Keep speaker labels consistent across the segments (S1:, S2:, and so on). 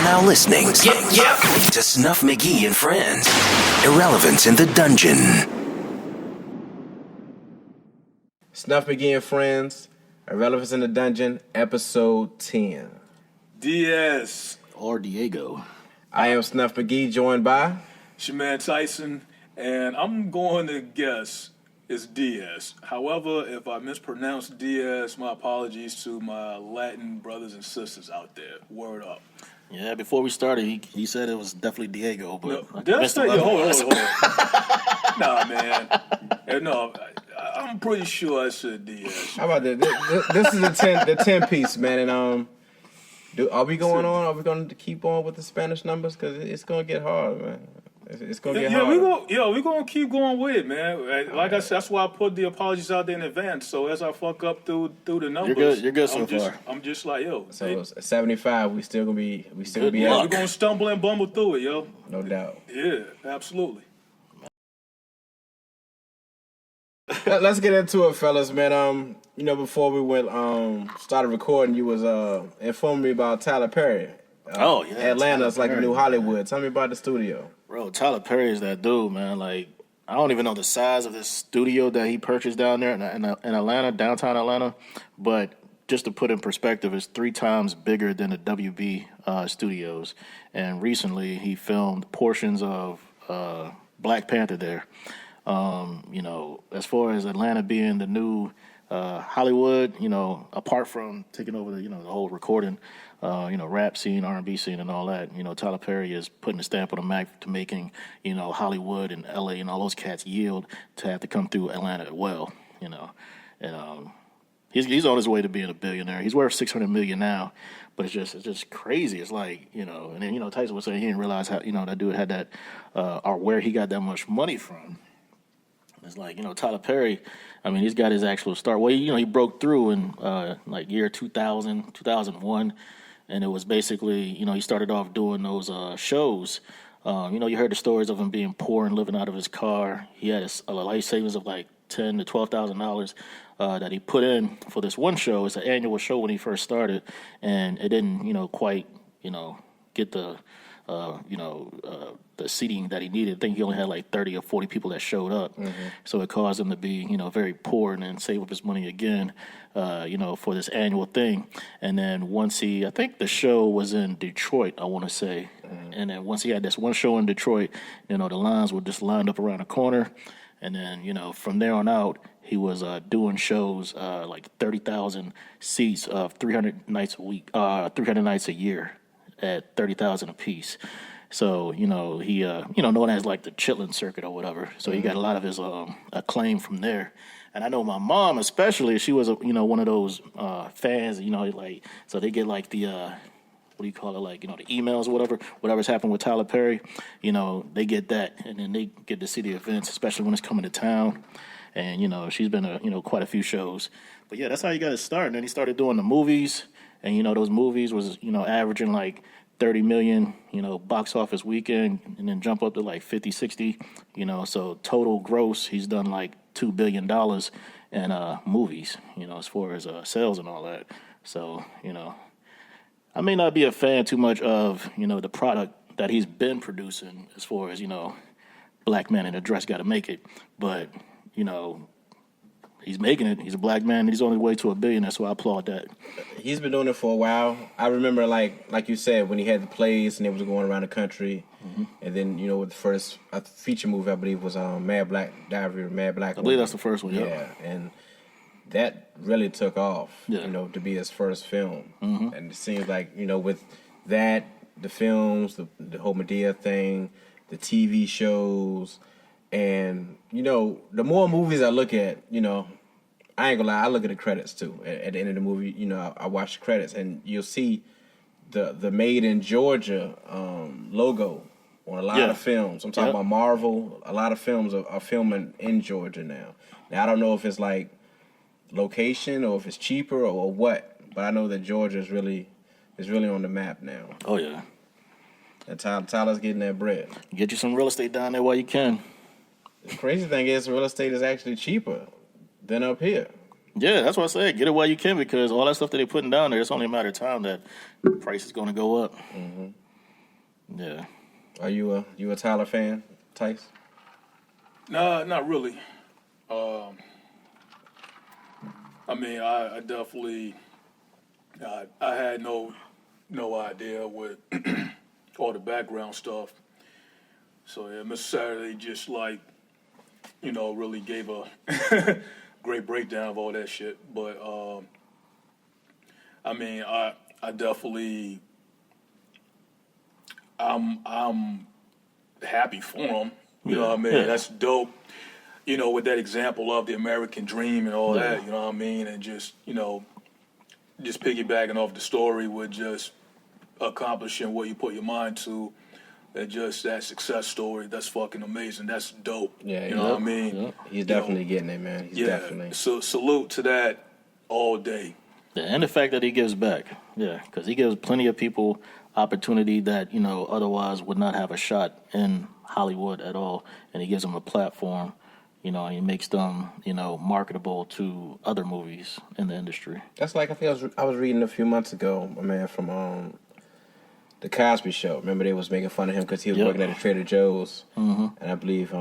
S1: now listening to Snuff, Magee and Friends. Irrelevance in the Dungeon.
S2: Snuff, Magee and Friends. Irrelevance in the Dungeon, episode 10.
S3: DS.
S4: Or Diego.
S2: I am Snuff Magee, joined by...
S3: It's your man Tyson, and I'm going to guess it's DS. However, if I mispronounce DS, my apologies to my Latin brothers and sisters out there. Word up.
S4: Yeah, before we started, he said it was definitely Diego, but...
S3: No, did I say... Hold on. Nah, man. No, I'm pretty sure I said DS.
S2: How about this? This is the 10 piece, man, and are we going on? Are we going to keep on with the Spanish numbers? Because it's going to get hard, man. It's going to get hard.
S3: We're going to keep going with it, man. Like I said, that's why I put the apologies out there in advance. So as I fuck up through the numbers,
S4: you're good so far.
S3: I'm just like, yo.
S2: So it's 75, we still going to be out.
S3: We're going to stumble and bumble through it, yo.
S2: No doubt.
S3: Yeah, absolutely.
S2: Let's get into it, fellas, man. Before we started recording, you was informing me about Tyler Perry. Atlanta's like the new Hollywood. Tell me about the studio.
S4: Bro, Tyler Perry is that dude, man. Like, I don't even know the size of this studio that he purchased down there in Atlanta, downtown Atlanta. But just to put in perspective, it's 3 times bigger than the WB studios. And recently, he filmed portions of Black Panther there. As far as Atlanta being the new Hollywood, apart from taking over the whole recording, rap scene, R&B scene, and all that, Tyler Perry is putting a stamp on the map to making, Hollywood and LA and all those cats yield to have to come through Atlanta as well, and he's on his way to being a billionaire. He's worth $600 million now, but it's just crazy. It's like, and then Tyson was saying he didn't realize how that dude had that or where he got that much money from. It's like, Tyler Perry, I mean, he's got his actual start. Well, he broke through in, year 2000, 2001, and it was basically, he started off doing those shows. You heard the stories of him being poor and living out of his car. He had a life savings of like $10,000 to $12,000 that he put in for this one show. It's an annual show when he first started, and it didn't, quite, get the seating that he needed. I think he only had like 30 or 40 people that showed up. Mm-hmm. So it caused him to be, very poor and then save up his money again, for this annual thing. And then I think the show was in Detroit, I want to say. Mm-hmm. And then once he had this one show in Detroit, the lines were just lined up around the corner. And then, from there on out, he was doing shows like 30,000 seats of 300 nights a week, 300 nights a year at 30,000 apiece. So, he, known as like the Chitlin circuit or whatever. So he got a lot of his acclaim from there. And I know my mom especially, she was, one of those fans, so they get like the, what do you call it? Like, the emails or whatever's happened with Tyler Perry, they get that. And then they get to see the events, especially when it's coming to town. And, she's been to, quite a few shows. But yeah, that's how he got his start. And then he started doing the movies. And, those movies was, averaging like 30 million, box office weekend, and then jump up to like 50, 60, so total gross, he's done like $2 billion in movies, as far as sales and all that. So, I may not be a fan too much of, the product that he's been producing as far as, black man in a dress got to make it. But, he's making it. He's a black man. He's on his way to $1 billion. So I applaud that.
S2: He's been doing it for a while. I remember, like you said, when he had the plays and they was going around the country. Mm-hmm. And then, with the first feature movie, I believe, was Mad Black Diary or Mad Black.
S4: I believe that's the first one,
S2: yeah. And that really took off, to be his first film. Mm-hmm. And it seems like, with that, the films, the whole Medea thing, the TV shows, and, the more movies I look at, I ain't gonna lie, I look at the credits too. At the end of the movie, I watch the credits, and you'll see the Made in Georgia logo on a lot of films. I'm talking about Marvel. A lot of films are filming in Georgia now. Now, I don't know if it's like location or if it's cheaper or what, but I know that Georgia is really on the map now.
S4: Oh, yeah.
S2: And Tyler's getting that bread.
S4: Get you some real estate down there while you can.
S2: The crazy thing is real estate is actually cheaper than up here.
S4: Yeah, that's what I said. Get it while you can, because all that stuff that they're putting down there, it's only a matter of time that the price is going to go up.
S2: Mm-hmm.
S4: Yeah.
S2: Are you a Tyler fan, Tice?
S3: Nah, not really. I mean, I definitely, I had no idea what all the background stuff. So yeah, Mr. Saturday just like, really gave a great breakdown of all that shit. But I mean, I definitely, I'm happy for him. You know what I mean?
S4: Yeah.
S3: That's dope. With that example of the American dream and all that, you know what I mean? And just, just piggybacking off the story with just accomplishing what you put your mind to, and just that success story, that's fucking amazing. That's dope.
S2: Yeah,
S3: you know what I mean?
S2: Yep. He's definitely getting it, man. He's definitely.
S3: So salute to that all day.
S4: Yeah, and the fact that he gives back. Yeah, because he gives plenty of people opportunity that, otherwise would not have a shot in Hollywood at all. And he gives them a platform, and he makes them, marketable to other movies in the industry.
S2: That's like, I was reading a few months ago, a man from The Cosby Show. Remember they was making fun of him because he was working at a Trader Joe's. Mm-hmm. And I believe...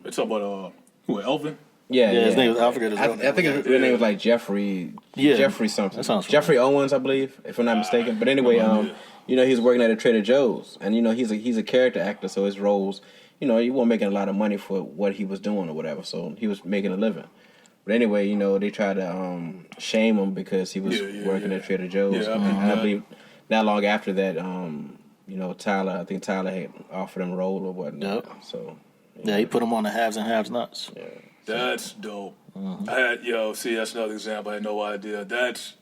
S3: It's about, who, Elvin?
S2: Yeah,
S4: his name was, I forget his real name.
S2: I think his real name was like Jeffrey.
S4: Yeah.
S2: Jeffrey something.
S4: That sounds
S2: Jeffrey Owens, I believe, if I'm not mistaken. But anyway, he was working at a Trader Joe's, and he's a character actor, so his roles, he wasn't making a lot of money for what he was doing or whatever. So he was making a living. But anyway, they tried to shame him because he was working at Trader Joe's, and I believe not long after that, I think Tyler had offered him a role or whatnot. Yep. So
S4: he put him on the haves and have-nots.
S2: Yeah.
S3: That's dope. Mm-hmm. See, that's another example. I had no idea. That's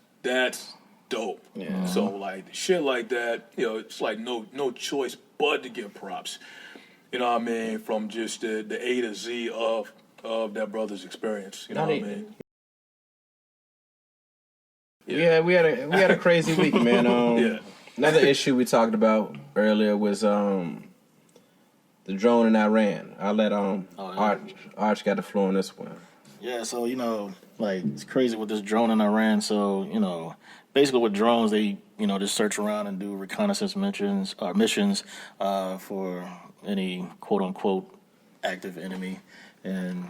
S3: dope. Yeah. So like shit like that, it's like no choice but to give props. You know what I mean? From just the A to Z of that brother's experience. You know what I mean?
S2: Yeah, we had a crazy week, man. Another issue we talked about earlier was the drone in Iran. I'll let Arch got the floor on this one.
S4: Yeah, so it's crazy with this drone in Iran. So basically with drones, they just search around and do reconnaissance missions for any quote unquote active enemy. And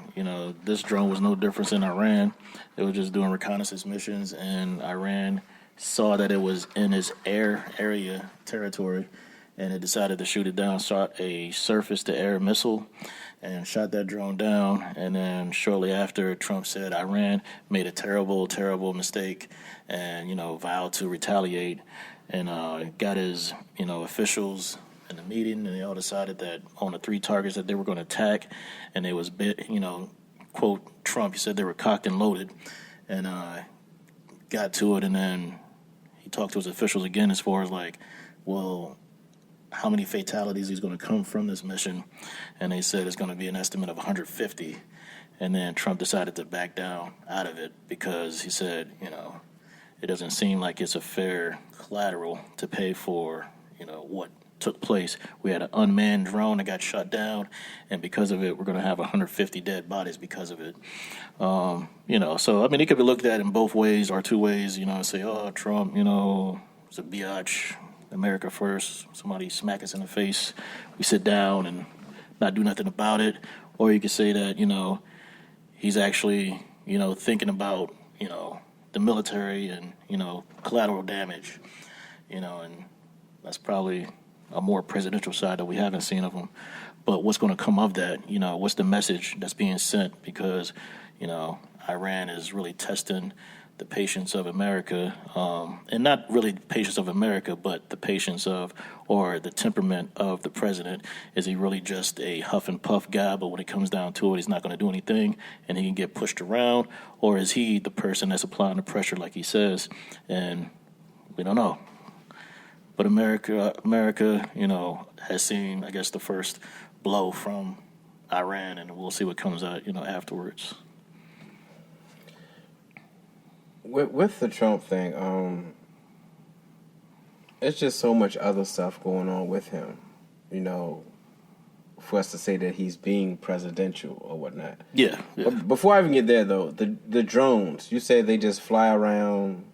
S4: this drone was no different in Iran. It was just doing reconnaissance missions, and Iran saw that it was in its area territory, and it decided to shoot it down. Shot a surface-to-air missile and shot that drone down. And then shortly after, Trump said Iran made a terrible, terrible mistake and, vowed to retaliate, and got his, officials in the meeting, and they all decided that on the 3 targets that they were going to attack, and it was, quote, Trump, he said they were cocked and loaded, and got to it, and then he talked to his officials again as far as well, how many fatalities is going to come from this mission, and they said it's going to be an estimate of 150, and then Trump decided to back down out of it because he said, it doesn't seem like it's a fair collateral to pay for, what took place. We had an unmanned drone that got shot down, and because of it, we're going to have 150 dead bodies because of it. So I mean, it could be looked at in both ways or 2 ways. Say, oh, Trump, it's a biatch, America first. Somebody smack us in the face, we sit down and not do nothing about it. Or you could say that he's actually thinking about the military and collateral damage. And that's probably a more presidential side that we haven't seen of him. But what's going to come of that? What's the message that's being sent? Because, Iran is really testing the patience of America, and not really the patience of America, but the patience of, or the temperament of the president. Is he really just a huff and puff guy, but when it comes down to it, he's not going to do anything and he can get pushed around? Or is he the person that's applying the pressure like he says? And we don't know. But America, has seen, I guess, the first blow from Iran, and we'll see what comes out, afterwards.
S2: With the Trump thing, it's just so much other stuff going on with him, for us to say that he's being presidential or whatnot.
S4: Yeah.
S2: But before I even get there, though, the drones, you say they just fly around.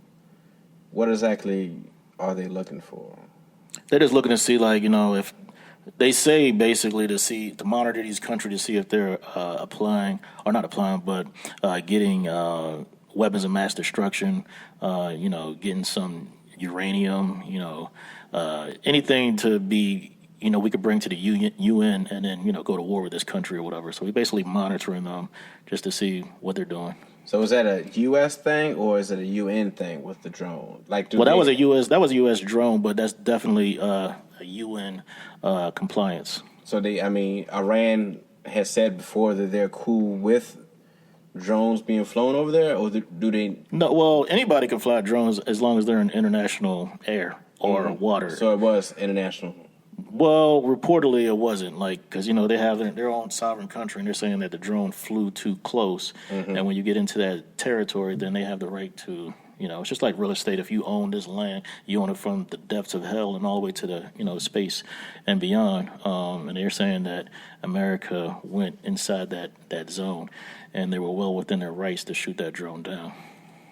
S2: What exactly are they looking for?
S4: They're just looking to see, if They say basically to monitor these countries to see if they're getting weapons of mass destruction, getting some uranium, anything to be, we could bring to the UN and then, go to war with this country or whatever. So we're basically monitoring them just to see what they're doing.
S2: So is that a U.S. thing or is it a UN thing with the drone? That was
S4: a U.S. drone, but that's definitely a UN compliance.
S2: So Iran has said before that they're cool with drones being flown over there, or do they? No,
S4: well, anybody can fly drones as long as they're in international air or water.
S2: So it was international.
S4: Well, reportedly it wasn't, because they have their own sovereign country, and they're saying that the drone flew too close, and when you get into that territory, then they have the right to, it's just like real estate. If you own this land, you own it from the depths of hell and all the way to the, space and beyond, and they're saying that America went inside that zone, and they were well within their rights to shoot that drone down.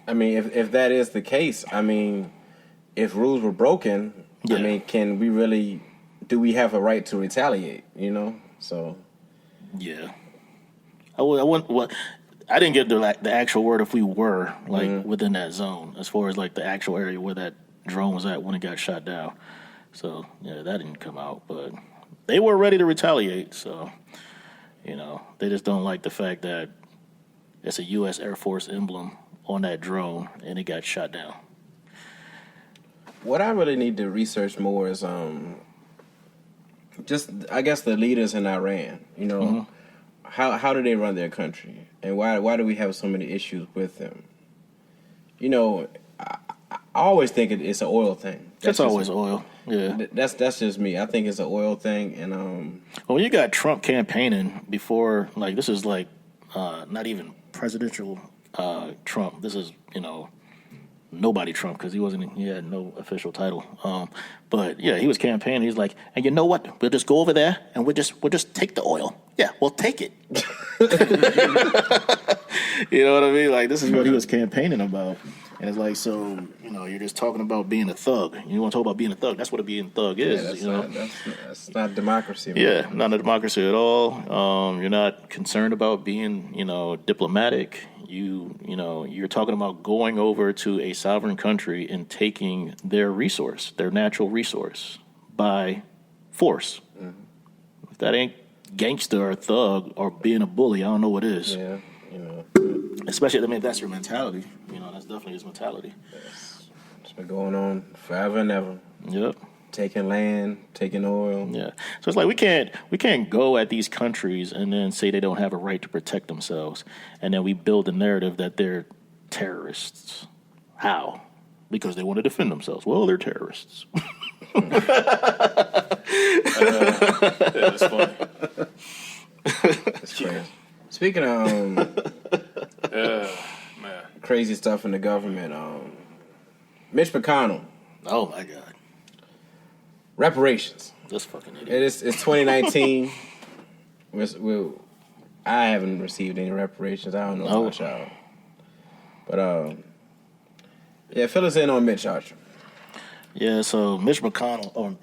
S2: If that is the case, if rules were broken, can we really... Do we have a right to retaliate? So.
S4: Yeah. I didn't get the actual word if we were within that zone, as far as the actual area where that drone was at when it got shot down. So yeah, that didn't come out, but they were ready to retaliate. So they just don't like the fact that it's a U.S. Air Force emblem on that drone and it got shot down.
S2: What I really need to research more is just, I guess, the leaders in Iran. How do they run their country, and why do we have so many issues with them? I always think it's an oil thing.
S4: It's always oil. Yeah,
S2: that's just me. I think it's an oil thing, and
S4: Well, you got Trump campaigning before, this is not even presidential Trump. This is nobody Trump, because he had no official title. But yeah, he was campaigning. He's like, and you know what? We'll just go over there and we'll just take the oil. Yeah, we'll take it. You know what I mean? This is what he was campaigning about. And it's so, you're just talking about being a thug. You want to talk about being a thug? That's what being a thug is.
S2: That's not democracy. Man.
S4: Yeah, not a democracy at all. You're not concerned about being, diplomatic. You're talking about going over to a sovereign country and taking their resource, their natural resource, by force. Mm-hmm. If that ain't gangster or thug or being a bully, I don't know what is.
S2: Yeah,
S4: Especially, that's your mentality. That's definitely his mentality.
S2: It's been going on forever and ever.
S4: Yep.
S2: Taking land, taking oil.
S4: Yeah. So it's we can't go at these countries and then say they don't have a right to protect themselves, and then we build a narrative that they're terrorists. How? Because they want to defend themselves. Well, they're terrorists.
S3: Yeah, that's funny.
S2: That's crazy. Speaking of crazy stuff in the government, Mitch McConnell.
S4: Oh my God.
S2: Reparations.
S4: This fucking idiot.
S2: It's 2019. I haven't received any reparations. I don't know about y'all. But fill us in on Mitch Archie.
S4: Yeah, so Mitch McConnell.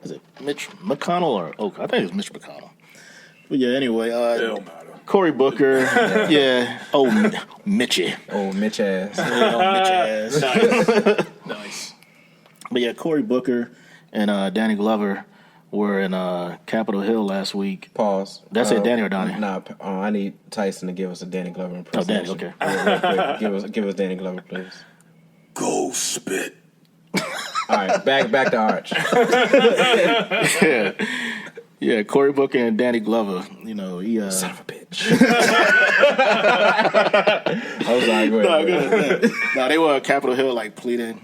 S4: Is it Mitch McConnell or Oak? I think it's Mitch McConnell. But yeah, anyway,
S3: don't matter.
S4: Cory Booker. Yeah. Oh, Mitchie.
S2: Oh, Mitch ass.
S4: Mitch ass.
S3: Nice.
S4: But yeah, Cory Booker and Danny Glover were in Capitol Hill last week.
S2: Pause.
S4: That's it, Danny or Donnie?
S2: Nah, I need Tyson to give us a Danny Glover impression.
S4: Oh, Danny, okay.
S2: Give us Danny Glover, please.
S3: Go spit.
S2: All right, back to Arch.
S4: Yeah, Cory Booker and Danny Glover. He
S2: son of a bitch. I was like,
S4: go ahead. They were at Capitol Hill, pleading,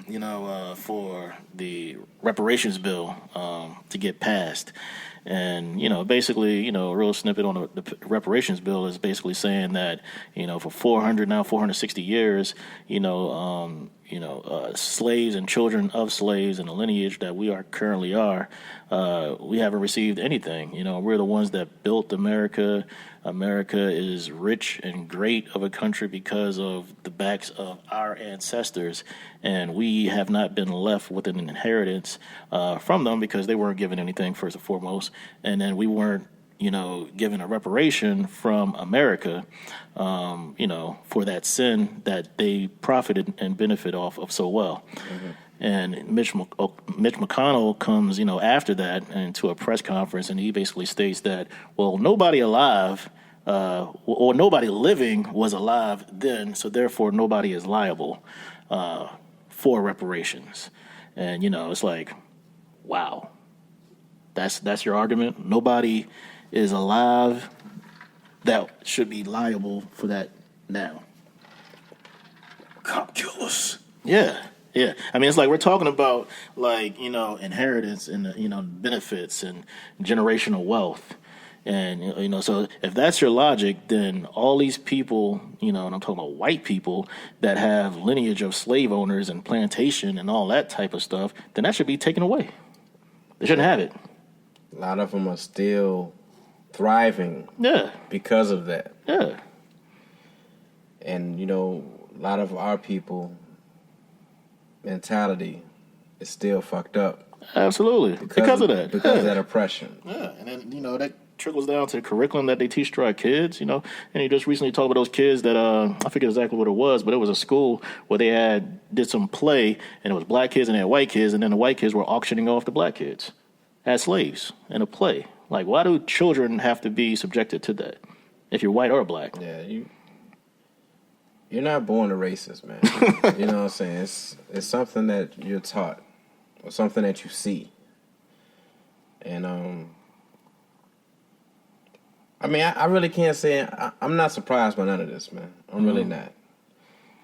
S4: for the reparations bill to get passed. And, basically, a real snippet on the reparations bill is basically saying that, for 460 years, slaves and children of slaves and the lineage that we are currently are, we haven't received anything. We're the ones that built America. America is rich and great of a country because of the backs of our ancestors, and we have not been left with an inheritance from them because they weren't given anything, first and foremost, and then we weren't given a reparation from America, for that sin that they profited and benefit off of so well. Mm-hmm. And Mitch McConnell comes, after that into a press conference, and he basically states that, well, nobody alive or nobody living was alive then, so therefore nobody is liable for reparations. And, it's like, wow, that's your argument? Nobody is alive that should be liable for that now.
S3: Cop killers.
S4: Yeah. I mean, it's like we're talking about inheritance and benefits and generational wealth, and so if that's your logic, then all these people, and I'm talking about white people that have lineage of slave owners and plantation and all that type of stuff, then that should be taken away. They shouldn't have it.
S2: A lot of them are still thriving.
S4: Yeah.
S2: Because of that.
S4: Yeah.
S2: And a lot of our people mentality is still fucked up.
S4: Absolutely. Because of that.
S2: Because of that oppression.
S4: Yeah. And then, that trickles down to the curriculum that they teach to our kids, and you just recently talked about those kids that, I forget exactly what it was, but it was a school where they did some play, and it was black kids and they had white kids, and then the white kids were auctioning off the black kids as slaves in a play. Like, why do children have to be subjected to that if you're white or black?
S2: Yeah, you're not born a racist, man. You know what I'm saying? It's something that you're taught or something that you see. And I really can't say I'm not surprised by none of this, man. I'm really not.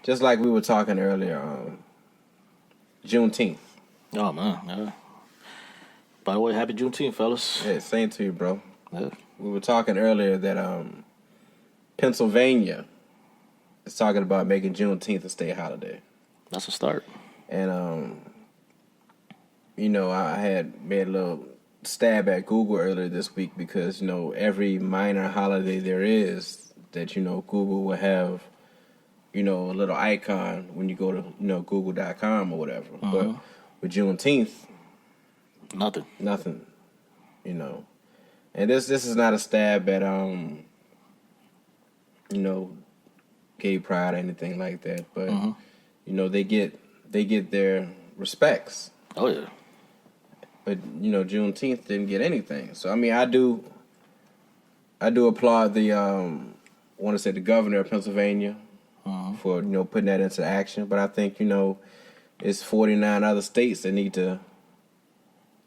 S2: Just like we were talking earlier, Juneteenth.
S4: Oh man, yeah. By the way, happy Juneteenth, fellas.
S2: Yeah, same to you, bro.
S4: Yeah.
S2: We were talking earlier that Pennsylvania is talking about making Juneteenth a state holiday.
S4: That's a start.
S2: And I had made a little stab at Google earlier this week because every minor holiday there is that Google will have a little icon when you go to Google.com or whatever. But with Juneteenth,
S4: nothing.
S2: And this is not a stab at gay pride or anything like that, but they get their respects.
S4: Oh yeah.
S2: But Juneteenth didn't get anything. So I do applaud the the governor of Pennsylvania for putting that into action. But I think it's 49 other states that need to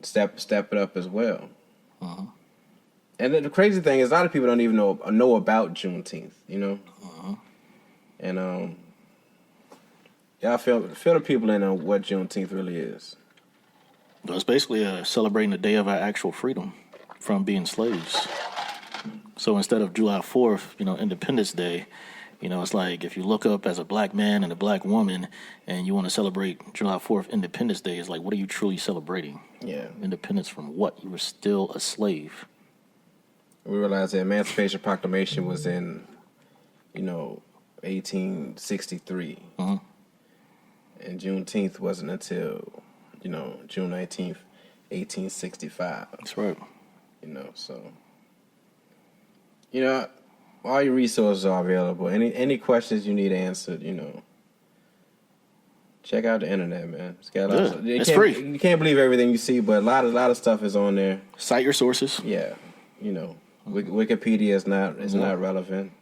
S2: step it up as well. And the crazy thing is, a lot of people don't even know about Juneteenth. And y'all feel the people in on what Juneteenth really is.
S4: Well, it's basically celebrating the day of our actual freedom from being slaves. So instead of July 4th, Independence Day, it's like if you look up as a black man and a black woman and you want to celebrate July 4th, Independence Day, it's like, what are you truly celebrating?
S2: Yeah.
S4: Independence from what? You were still a slave.
S2: We realized the Emancipation Proclamation was in, 1863. And Juneteenth wasn't until, June 19th, 1865.
S4: That's right.
S2: So, all your resources are available. Any questions you need answered, check out the internet, man. It's got
S4: it's free.
S2: You can't believe everything you see, but a lot of stuff is on there.
S4: Cite your sources.
S2: Yeah, Wikipedia is not relevant.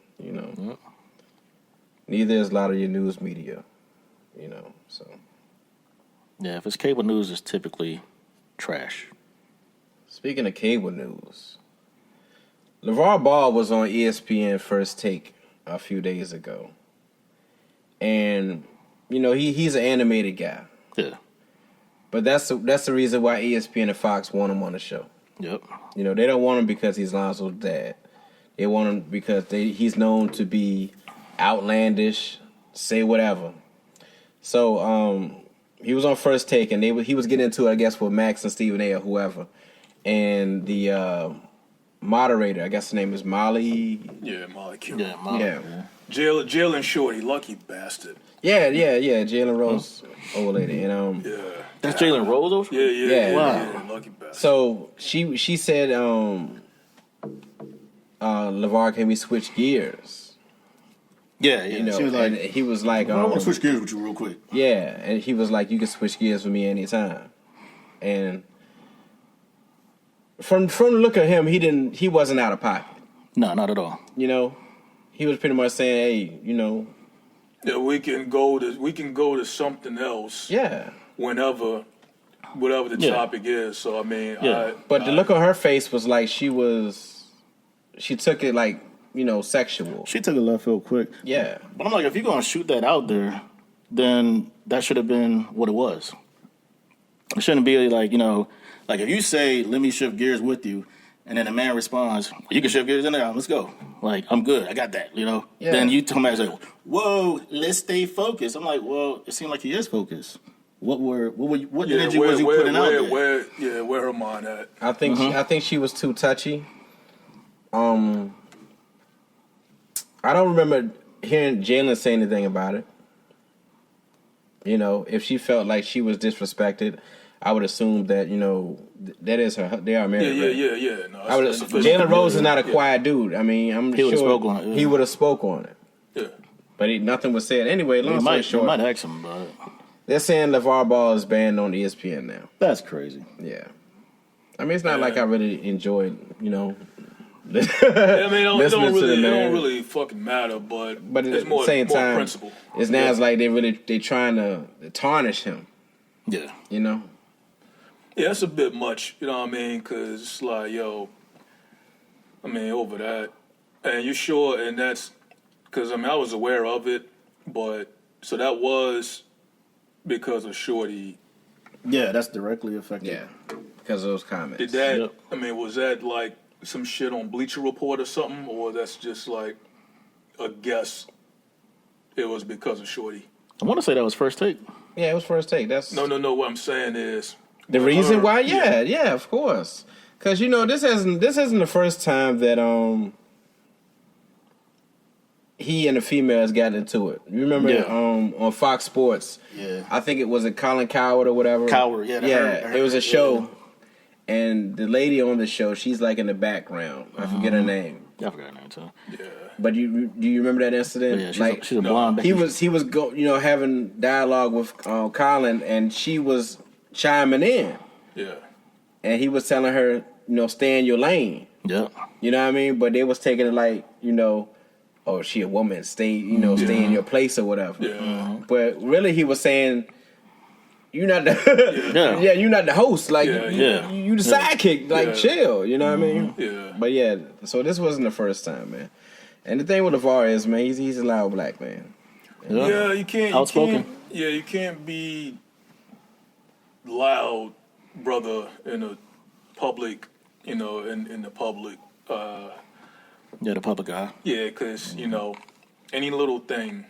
S2: Neither is a lot of your news media. So.
S4: Yeah, if it's cable news, it's typically trash.
S2: Speaking of cable news, LeVar Ball was on ESPN First Take a few days ago. And, he's an animated guy.
S4: Yeah.
S2: But that's the reason why ESPN and Fox want him on the show.
S4: Yep.
S2: They don't want him because he's Lonzo's dad. They want him because he's known to be outlandish, say whatever. So he was on First Take, and he was getting into it, I guess, with Max and Stephen A. or whoever. And the moderator, I guess the name is Molly.
S3: Yeah, Molly Q.
S4: Yeah, Molly.
S2: Yeah.
S3: Jalen Shorty, lucky bastard.
S2: Yeah. Jalen Rose, old lady. And
S3: Yeah.
S4: That's Jalen Rose?
S2: Yeah.
S3: Wow.
S4: Wow.
S3: Yeah, lucky bastard.
S2: so she said, LeVar, can we switch gears?
S4: Yeah.
S2: You know,
S5: She was like,
S2: and he was like,
S5: I want to switch gears with you real quick.
S2: yeah, and he was like, you can switch gears with me anytime. And from the look of him, he wasn't out of pocket.
S4: No, not at all.
S2: You know, he was pretty much saying, hey, you know,
S3: Yeah, we can go to something else.
S2: yeah.
S3: Whatever the
S4: Yeah.
S3: topic is. So I mean,
S4: Yeah.
S2: But the look on her face was like she took it like, you know, sexual.
S5: She took a left field quick.
S2: Yeah.
S4: But I'm like, if you're going to shoot that out there, then that should have been what it was. It shouldn't be like, you know, like if you say, let me shift gears with you, and then a man responds, you can shift gears in there, let's go. Like, I'm good, I got that, you know?
S2: Yeah.
S4: Then you tell me, like, whoa, let's stay focused. I'm like, well, it seemed like he is focused. What energy was he putting out there?
S3: Where her mind at?
S2: I think she was too touchy. I don't remember hearing Jalen say anything about it. You know, if she felt like she was disrespected, I would assume that, you know, that is her. They are married. right?
S3: Yeah. No, that's official.
S2: Jalen Rose is not a quiet dude. I mean, I'm
S4: He would've
S2: sure
S4: spoke on it, yeah.
S2: he would have spoke on it.
S3: Yeah.
S2: But nothing was said. Anyway, long story
S4: You
S2: short,
S4: might ask him about it.
S2: they're saying LeVar Ball is banned on ESPN now.
S5: That's crazy.
S2: Yeah. I mean, it's not like I really enjoyed, you know.
S3: I mean, it don't
S2: listening to the
S3: really,
S2: man.
S3: fucking matter, but
S2: But
S3: it's
S2: at
S3: more,
S2: the same
S3: more
S2: time,
S3: principle.
S2: it's now it's like they trying to tarnish him,
S4: Yeah.
S2: you know?
S3: Yeah, it's a bit much, you know what I mean? Because it's like, yo, I mean, over that. And you sure, and that's, because, I mean, I was aware of it, but, so that was because of Shorty.
S5: Yeah, that's directly affected.
S2: Yeah. Because of those comments.
S3: Did that,
S4: Yep.
S3: I mean, was that like some shit on Bleacher Report or something? Or that's just like a guess it was because of Shorty?
S4: I want to say that was First Take.
S2: Yeah, it was First Take. That's
S3: No, what I'm saying is.
S2: the
S3: with
S2: reason
S3: her-
S2: why. Yeah, of course. Because, you know, this isn't the first time that he and the females got into it. You remember on Fox Sports?
S4: Yeah.
S2: I think it was Colin Coward or whatever.
S4: Coward, yeah.
S2: It was a show, and the lady on the show, she's like in the background. I forget her name.
S4: Yeah, I forgot her name too.
S3: Yeah.
S2: But do you remember that incident?
S4: Yeah, she's a blonde.
S2: he was having dialogue with Colin, and she was chiming in,
S3: Yeah.
S2: and he was telling her, you know, stay in your lane.
S4: Yeah.
S2: You know what I mean? But they was taking it like, you know, oh, she a woman, stay in your place or whatever.
S3: Yeah.
S2: But really, he was saying, you're not the you're not the host. Like
S3: Yeah.
S2: you the sidekick. Like chill. You know what I mean?
S3: Yeah.
S2: But yeah, so this wasn't the first time, man. And the thing with LeVar is, man, he's a loud black man.
S3: Yeah, you can't.
S4: Outspoken.
S3: You can't be loud, brother, in a public. You know, in the public.
S4: Yeah, the public eye.
S3: Yeah, because you know, any little thing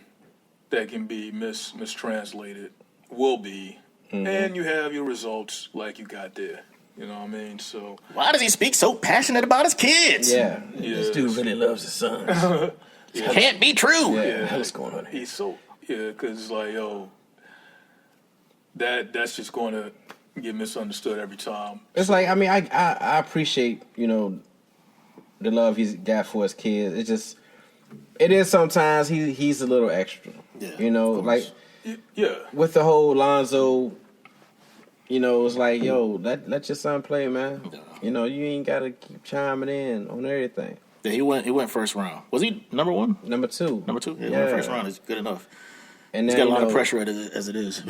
S3: that can be mistranslated will be, and you have your results like you got there. You know what I mean? So
S4: Why does he speak so passionate about his kids?
S2: Yeah.
S3: This
S2: dude really loves his sons.
S4: Can't be true.
S2: Yeah. What's going on here?
S3: he's so because like yo, that's just going to get misunderstood every time.
S2: It's like, I mean, I appreciate, you know, the love he's got for his kids. It's just, it is sometimes he's a little extra.
S4: Yeah,
S2: you know,
S4: of
S2: like
S4: course.
S3: Yeah.
S2: with the whole Lonzo, you know, it's like, yo, let your son play, man.
S4: Yeah.
S2: You know, you ain't got to keep chiming in on everything.
S4: Yeah, he went first round. Was he number one?
S2: Number two.
S4: Number two? Yeah, he went first round. Is good enough.
S2: And
S4: He's
S2: now,
S4: got a lot
S2: you
S4: of
S2: know,
S4: pressure as it is.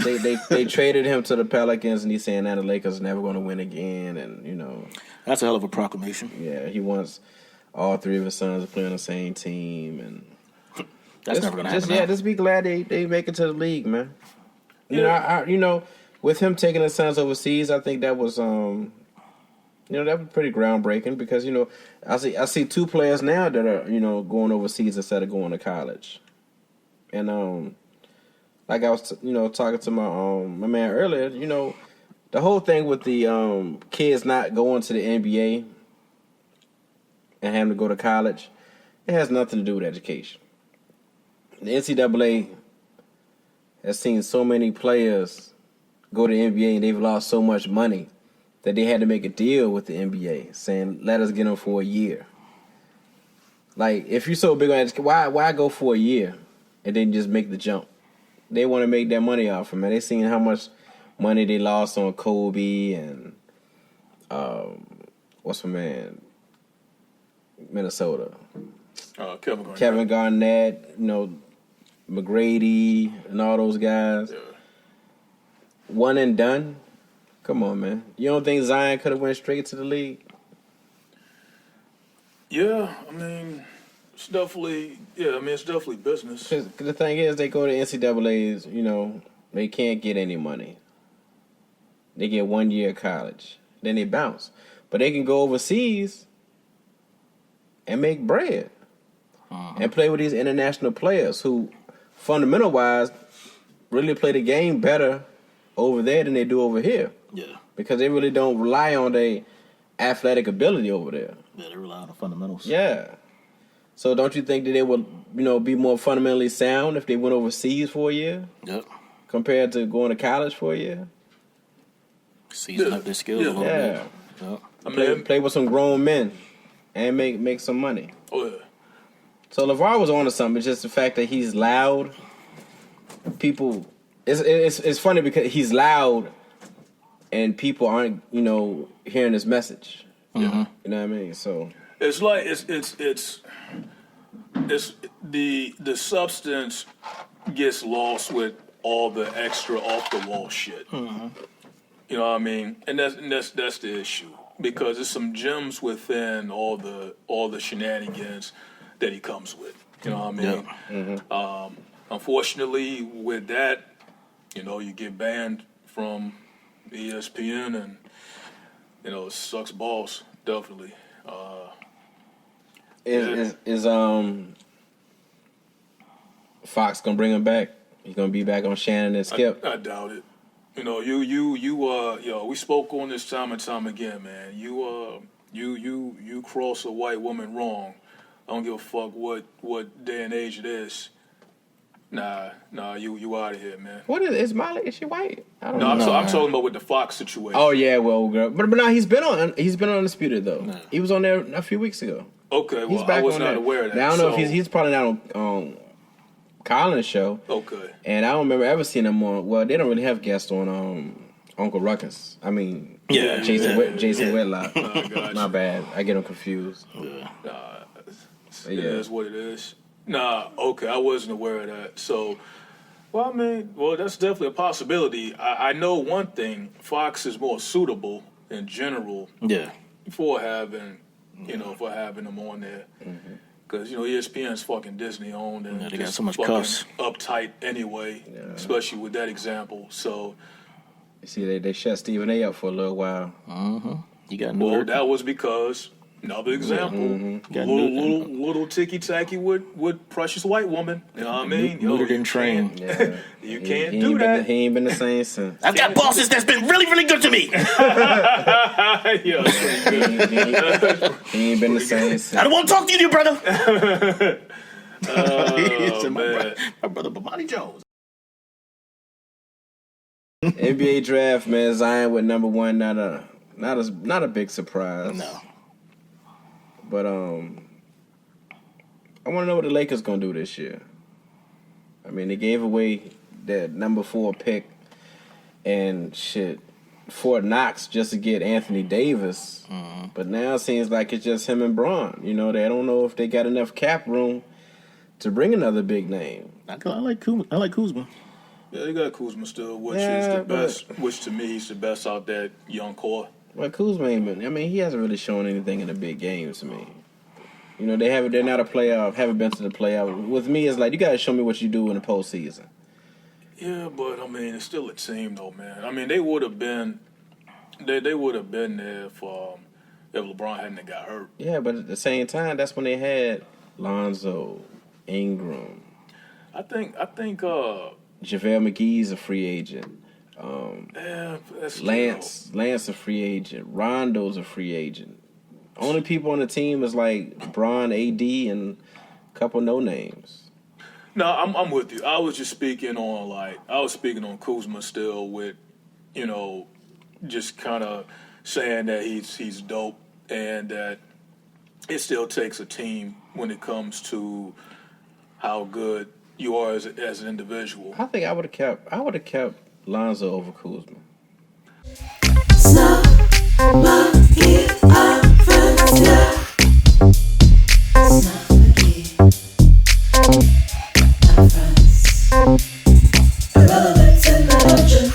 S2: They traded him to the Pelicans, and he's saying that the Lakers are never going to win again, and you know,
S4: That's a hell of a proclamation.
S2: yeah, he wants all three of his sons to play on the same team, and
S4: That's never going to happen. now.
S2: Just be glad they make it to the league, man. You know, you know, with him taking his sons overseas, I think that was you know, that was pretty groundbreaking because, you know, I see two players now that are, you know, going overseas instead of going to college, and like I was, talking to my man earlier, the whole thing with the kids not going to the NBA and having to go to college, it has nothing to do with education. The NCAA has seen so many players go to the NBA and they've lost so much money that they had to make a deal with the NBA saying, let us get them for a year. Like, if you're so big on education, why go for a year and then just make the jump? They want to make their money off of it. They seen how much money they lost on Kobe and what's my man? Minnesota. Kevin Garnett, McGrady and all those guys. Yeah. One and done? Come on, man. You don't think Zion could have went straight to the league?
S3: Yeah, I mean, it's definitely business.
S2: The thing is, they go to NCAAs, they can't get any money. They get 1 year of college. Then they bounce. But they can go overseas and make bread. And play with these international players who, fundamental-wise, really play the game better over there than they do over here.
S4: Yeah.
S2: Because they really don't rely on their athletic ability over there.
S4: Yeah, they rely on the fundamentals.
S2: Yeah. So don't you think that they would, be more fundamentally sound if they went overseas for a year?
S4: Yep.
S2: Compared to going to college for a year?
S4: Season up their skills a little bit. Yep.
S3: I mean,
S2: Play with some grown men and make some money.
S3: Oh, yeah.
S2: So LeVar was onto something. It's just the fact that he's loud. People, it's funny because he's loud, and people aren't hearing his message.
S4: Mm-hmm.
S2: You know what I mean? So
S3: it's like it's the substance gets lost with all the extra off the wall shit.
S4: Mm-hmm.
S3: You know what I mean? And that's the issue, because there's some gems within all the shenanigans that he comes with. You know what I mean?
S2: Yeah. Mm-hmm.
S3: Unfortunately, with that, you get banned from ESPN, and it sucks balls, definitely.
S2: Is Fox gonna bring him back? He's gonna be back on Shannon and Skip?
S3: I doubt it. We spoke on this time and time again, man. You cross a white woman wrong. I don't give a fuck what day and age it is. Nah, you out of here, man.
S2: What is Molly? Is she white? I don't
S3: know.
S2: No,
S3: I'm talking about with the Fox situation.
S2: Oh yeah, well, girl, but now he's been on Undisputed though. Nah. He was on there a few weeks ago.
S3: Okay, well, I was not aware of that.
S2: Now, I don't know if he's probably not on Colin's show.
S3: Okay.
S2: And I don't remember ever seeing him on. Well, they don't really have guests on Uncle Ruckus. I mean, Jason Whitlock. My bad. I get them confused.
S3: Yeah. It is what it is. Nah, okay, I wasn't aware of that. So, that's definitely a possibility. I know one thing: Fox is more suitable in general.
S4: Yeah.
S3: For having them on there, because ESPN is fucking Disney owned, and
S4: they got so much cuffs.
S3: Uptight anyway, especially with that example. So,
S2: you see, they shut Stephen A. up for a little while.
S4: Mm-hmm. You got
S3: that was because. Another example, little ticky tacky with precious white woman. You know what I mean?
S4: Neutered and trained.
S2: Yeah.
S3: You can't do that.
S2: He ain't been the same since.
S4: I've got bosses that's been really, really good to me.
S2: He ain't been the same since.
S4: I don't want to talk to you, brother.
S3: My
S4: brother, Bomani Jones.
S2: NBA draft, man. Zion with number 1. Not a big surprise.
S4: No.
S2: But I want to know what the Lakers gonna do this year. I mean, they gave away that number 4 pick and shit, Fort Knox just to get Anthony Davis. Mm-hmm. But now it seems like it's just him and Braun. They don't know if they got enough cap room to bring another big name.
S4: I like Kuzma.
S3: Yeah, they got Kuzma still, which is the best. Which to me is the best out that young core.
S2: Well, Kuzma ain't been. I mean, he hasn't really shown anything in the big games to me. They're not a playoff. Haven't been to the playoff. With me, it's like you got to show me what you do in the postseason.
S3: Yeah, but I mean, it's still a team, though, man. I mean, they would have been. They would have been there for if LeBron hadn't got hurt.
S2: Yeah, but at the same time, that's when they had Lonzo, Ingram.
S3: I think
S2: JaVale McGee's a free agent.
S3: Yeah, that's
S2: Lance a free agent. Rondo's a free agent. Only people on the team is like Bron, AD, and a couple no names.
S3: No, I'm with you. I was just speaking on Kuzma still with, just kind of saying that he's dope and that it still takes a team when it comes to how good you are as an individual.
S2: I think I would have kept Lonzo over Kuzma.
S6: Snuff, Magee, our friends, yeah. Snuff, Magee, our friends. Irrelevance in the dungeon.